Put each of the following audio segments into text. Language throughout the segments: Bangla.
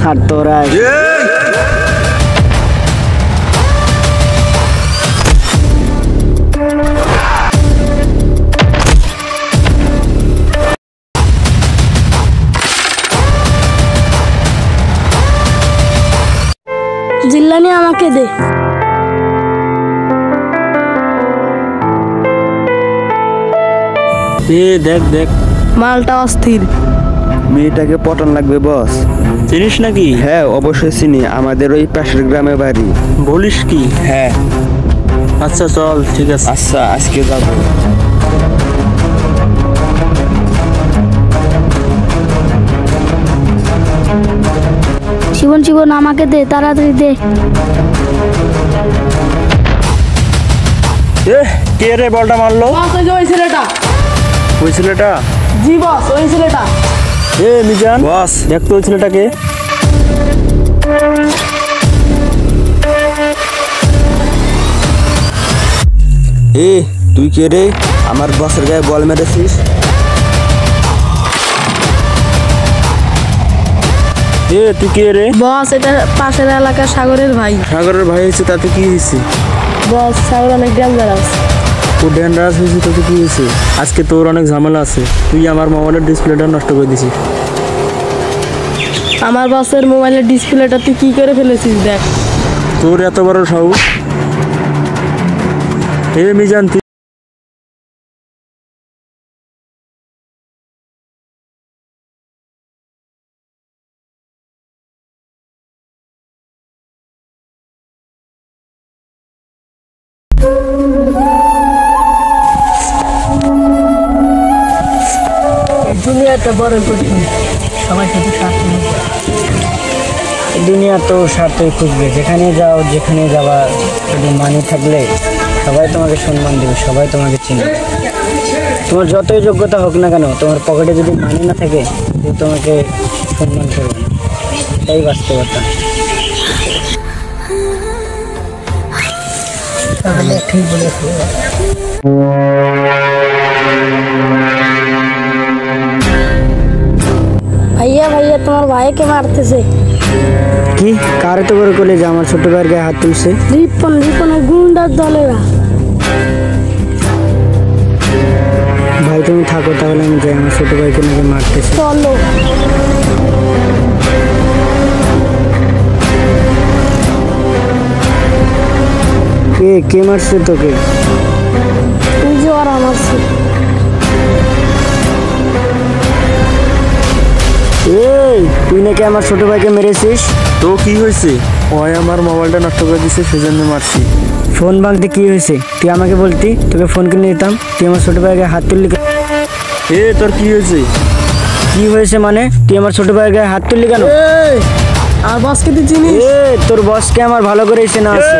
আর তোরা জিল্লানি আমাকে দে। দেখ দেখ মালটা অস্থির। মেয়েটাকে পটান লাগবে বস। চিনিস নাকি? হ্যাঁ অবশ্যই চিনি, আমাদের ওই পাশের গ্রামে বাড়ি। বলিস কি? হ্যাঁ। আচ্ছা চল, ঠিক আছে। আচ্ছা আজকে যাবো। জীবন জীবন আমাকে দে, তাড়াতাড়ি দে। কে রে বলটা মারলো? ওই ছেলেটা। ওই ছেলেটা? জি বস, ওই ছেলেটা। মিজান বস দেখ তো ওই ছেলেটাকে। তুই কে রে? আমার বসের গায়ে বল মেরেছিস? তুই কে রে? বস এটা পাশের এলাকার সাগরের ভাই। সাগরের ভাই হয়েছে, তাতে কি হয়েছে? বস সাগর অনেক ডেঞ্জারাস। ও ডেঞ্জারাস হয়েছে, তাতে কি হয়েছে? আজকে তোর অনেক ঝামেলা আছে। তুই আমার মোবাইলের ডিসপ্লেটা নষ্ট করে দিছিস। আমার বসের মোবাইলের ডিসপ্লেটা তুই কি করে ফেলেছিস দেখ। তোর এত বড় সাহস? মিজান দুনিয়াটা বড় কঠিন, সবাই সাথে স্বার্থ। দুনিয়া তো স্বার্থই খুঁজবে। যেখানে যাও, যেখানে যাওয়া, শুধু মানি থাকলে সবাই তোমাকে সম্মান দেবে, সবাই তোমাকে চিনবে। তোমার যতই যোগ্যতা হোক না কেন, তোমার পকেটে যদি মানি না থাকে, কেউ তোমাকে সম্মান করবে না। এটাই বাস্তবতা। ঠিক বলেছো। ভাইয়া ভাইয়া তোমার ভাইকে মারতেছে। কি কারে তো করে করলে যে আমার ছোট ভাইয়ের গায়ে হাত তুলছে? রিপনের গুন্ডার দলেরা। ভাই তুমি থাকো তাহলে, আমি যাই। আমার ছোট ভাইকে নাকি মারতেছে। চলো। কে মারছে তোকে? তুই যে ওরা মারছে। তুই নাকি আমার ছোট ভাইকে মেরেছিস? তো কি হয়েছে? ওই আমার মোবাইলটা নষ্ট করে দিছে, সেজন্য মারছি। ফোন ভাঙতে কি হয়েছে? তুই আমাকে বলতি, তোকে ফোন কিনে দিতাম। তুই আমার ছোট ভাইকে হাত তুললি। তোর কি হয়েছে? কি হয়েছে মানে? তুই আমার ছোট ভাইয়ের গায়ে হাত তুললি কেন? আর বসকে তুই চিনিস? তোর বসকে আমার ভালো করে চেনা আছে।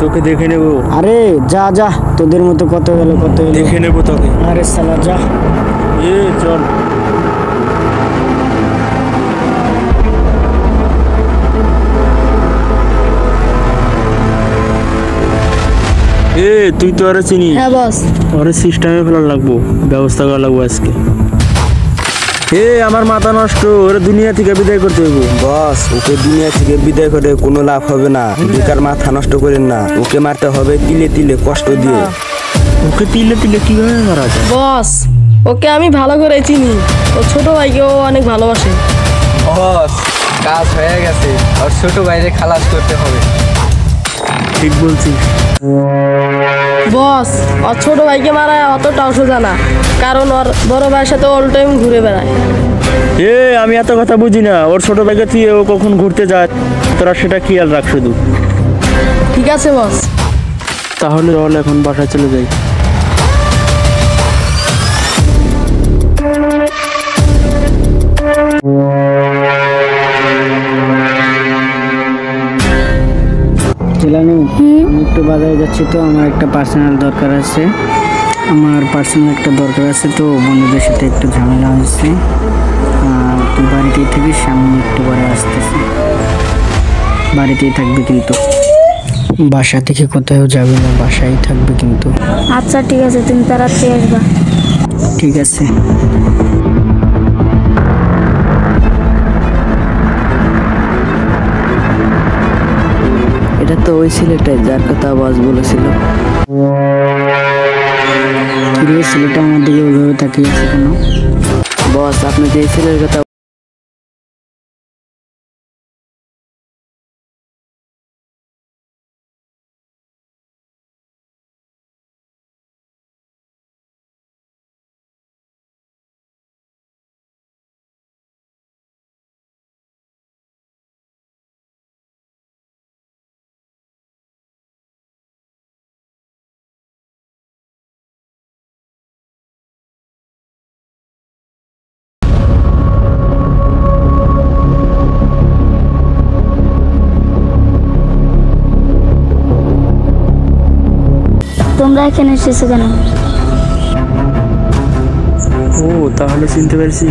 তোকে দেখে নেবো। আরে যা যা, তোদের মতো কত গেল দেখে নেবো তোকে। আরে সালা যা। চল। তুই তো আরে চিনি। হ্যাঁ বস। ওরে সিস্টেমে ফেলার লাগবো, ব্যবস্থা করা লাগবো আজকে। আমার মাথা নষ্ট। ওরে দুনিয়া থেকে বিদায় করতে হইব। বস ওকে দুনিয়া থেকে বিদায় করে কোনো লাভ হবে না। বেকার মাথা নষ্ট করেন না। ওকে মারতে হবে তিলে তিলে, কষ্ট দিয়ে। ওকে তিলে তিলে কিভাবে মারা যায়? বস ওকে আমি ভালো করে চিনি। ও ছোট ভাইকে ও অনেক ভালোবাসে। বস কাজ হয়ে গেছে, আর ছোট ভাইরে খালাস করতে হবে। ঠিক বলছিস। বস, ওর ছোট ভাইকে মারা অতটাও সোজা না, কারণ ওর বড় ভাইয়ের সাথে অল টাইম ঘুরে বেড়ায়। আমি এত কথা বুঝি না, ওর ছোট ভাইকে তুই ও কখন ঘুরতে যায় তোরা সেটা খেয়াল রাখ শুধু। ঠিক আছে বস। তাহলে চল এখন বাসায় চলে যাই। জিলানি, আমি একটু বাজারে যাচ্ছি, তো আমার একটা পার্সোনাল দরকার আছে। তো বন্ধুদের সাথে একটু ঝামেলা হয়েছে। তুই বাড়িতেই থাকিস, আমি একটু পরে আসতেছি। বাড়িতেই থাকবি কিন্তু, বাসা থেকে কোথাও যাবে না, বাসায় থাকবে কিন্তু। আচ্ছা ঠিক আছে, তুমি তাড়াতাড়ি আসবা। ঠিক আছে। এটা তো ওই ছেলেটাই যার কথা বস বলেছিল। ছেলেটা আমার দিকে ওইভাবে তাকিয়ে আছে কেন? বস, আপনি যে ছেলের কথা তোমরা এখানে এসেছো কেন? ও তাহলে চিনতে পারছিস।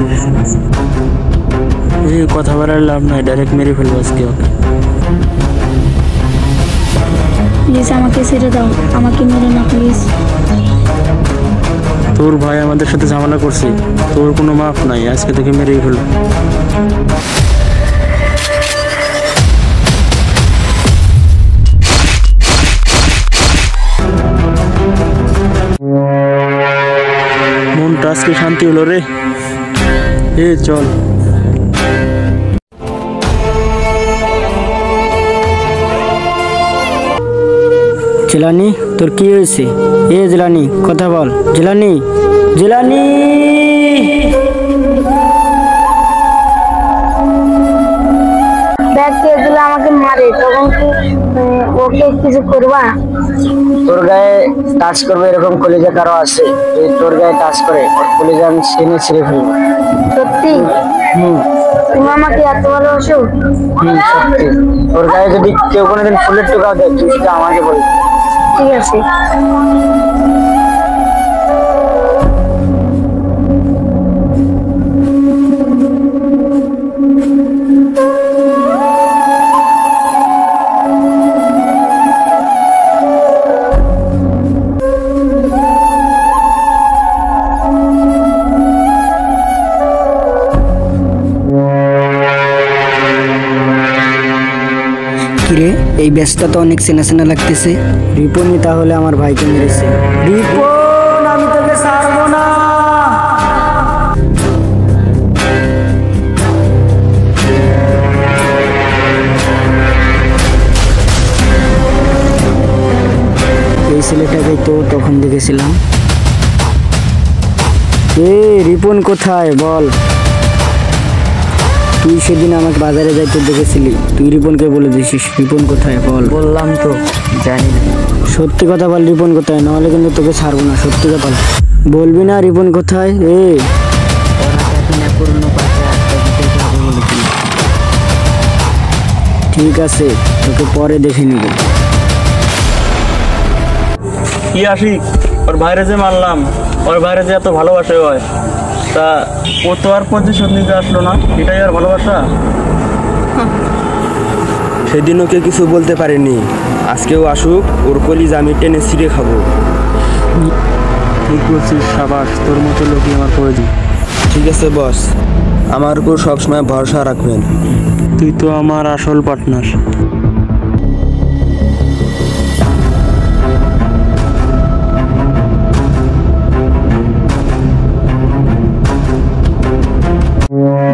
কথা বলার লাভ নাই, ডাইরেক্ট মেরে ফেলবো আজকে ওকে। প্লিজ আমাকে ছেড়ে দাও, আমাকে মেরে না প্লিজ। তোর ভাই আমাদের সাথে ঝামেলা করছে, তোর কোনো মাফ নাই, আজকে তোকে মেরেই ফেলবো। মনটা আজকে শান্তি হলো রে। চল। জিলানি, তোর কি হয়েছে? জিলানি, কথা বল। জিলানি, জিলানি। দেখ, কে দিলে আমাকে মারে, তখন কি ওকে কিছু করবা? তোর গায়ে টাচ করবে এরকম কলিজা কারো আছে? তোর গায়ে টাচ করে ওর কলিজা আমি ছিঁড়ে ফেলবো। সত্যি? তুমি আমাকে এত ভালোবাসো? সত্যি। তোর গায়ে যদি কেউ কোনোদিন ফুলের টোকাও দেয়, তুই সেটা আমাকে বলবি। ঠিক আছে। কিরে, এই ব্যাচটা তো অনেক চেনা চেনা লাগতেছে। রিপনই তাহলে আমার ভাইকে মেরেছে। রিপন, আমি তোকে ছাড়বো না। এই ছেলেটাকে তো তখন দেখেছিলাম। রিপন কোথায় বল? তুই সেদিন আমাকে বাজারে যাইতে দেখেছিলি, তুই রিপনকে বলে দিয়েছিস। রিপন কোথায় বল? বললাম তো, জানি না। সত্যি কথা বল, রিপন কোথায়? নাহলে কিন্তু তোকে ছাড়বো না। সত্যি কথা বলবি না? রিপন কোথায়? ঠিক আছে, তোকে পরে দেখে নিব। কি আশিক, ওর বাইরে যে মারলাম, ওর বাইরে যে এত ভালোবাসে হয়, তা ও তো আর প্রতিশোধ নিতে আসলো না, এটাই আর ভালোবাসা? সেদিন ওকে কিছু বলতে পারিনি, আজকেও আসুক, ওর কলিজা আমি টেনে ছিঁড়ে খাবো। ঠিক বলছিস, সাবাস, তোর মতো লোকই আমার প্রয়োজন। ঠিক আছে বস, আমার উপর সবসময় ভরসা রাখবেন। তুই তো আমার আসল পার্টনার।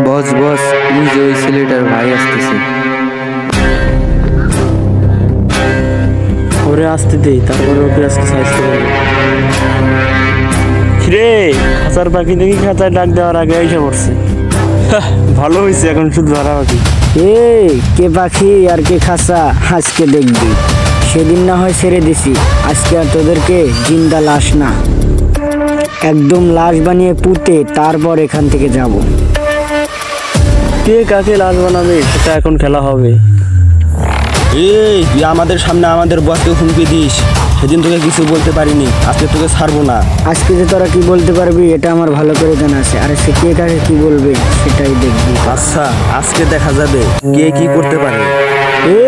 বস বস, ওই ছেলেটার ভাই আসতেছে। আসতে দেই, তারপরে ওকে আজকে সাইজ করে দেবো। রে খাঁচার পাখি দেখি খাঁচায় ডাক দেওয়ার আগে এসে পড়ছে। ভালো হয়েছে, এখন শুধু ধরা পাখি। এ কে পাখি আর কে খাসা আজকে দেখবি। সেদিন না হয় ছেড়ে দিছি, আজকে আর তোদেরকে জিন্দা লাশ না, একদম লাশ বানিয়ে পুঁতে তারপর এখান থেকে যাব। কে কাকে লাশ বানাবে সেটা এখন খেলা হবে। এই তুই আমাদের সামনে আমাদের বসকে হুমকি দিস, সেদিন তোকে কিছু বলতে পারিনি, আজকে তোকে ছাড়বো না। আজকে যে তোরা কি বলতে পারবি এটা আমার ভালো করে জানা আছে, আর সে কে কাকে কি বলবে সেটাই দেখবি। আচ্ছা আজকে দেখা যাবে কে কি করতে পারে। এ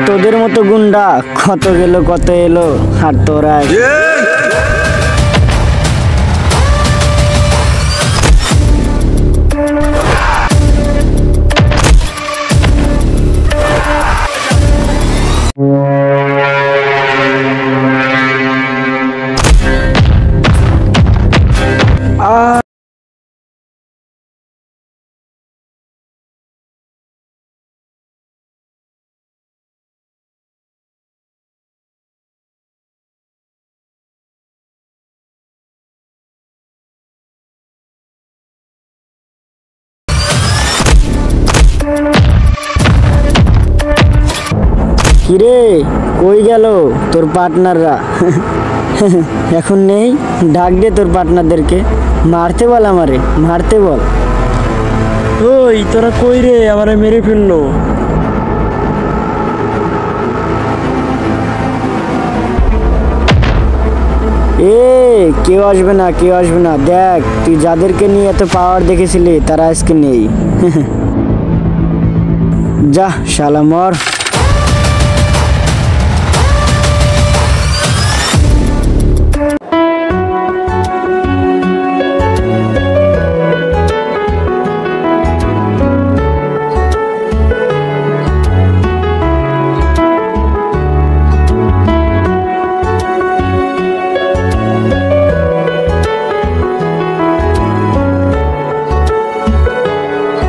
তোদের মতো গুন্ডা কত গেল কত এলো, আর তোরা কিরে কই গেল তোর পার্টনাররা? এখন নেই, ডাক দে তোর পার্টনারদেরকে, মারতে বল, আমারে মারতে বল। ওই তোরা কই রে, আমারে মেরে ফেললো। এ কেউ আসবে না, কেউ আসবে না, দেখ তুই যাদেরকে নিয়ে এত পাওয়ার দেখেছিলি তারা আজকে নেই। যা শালা মর।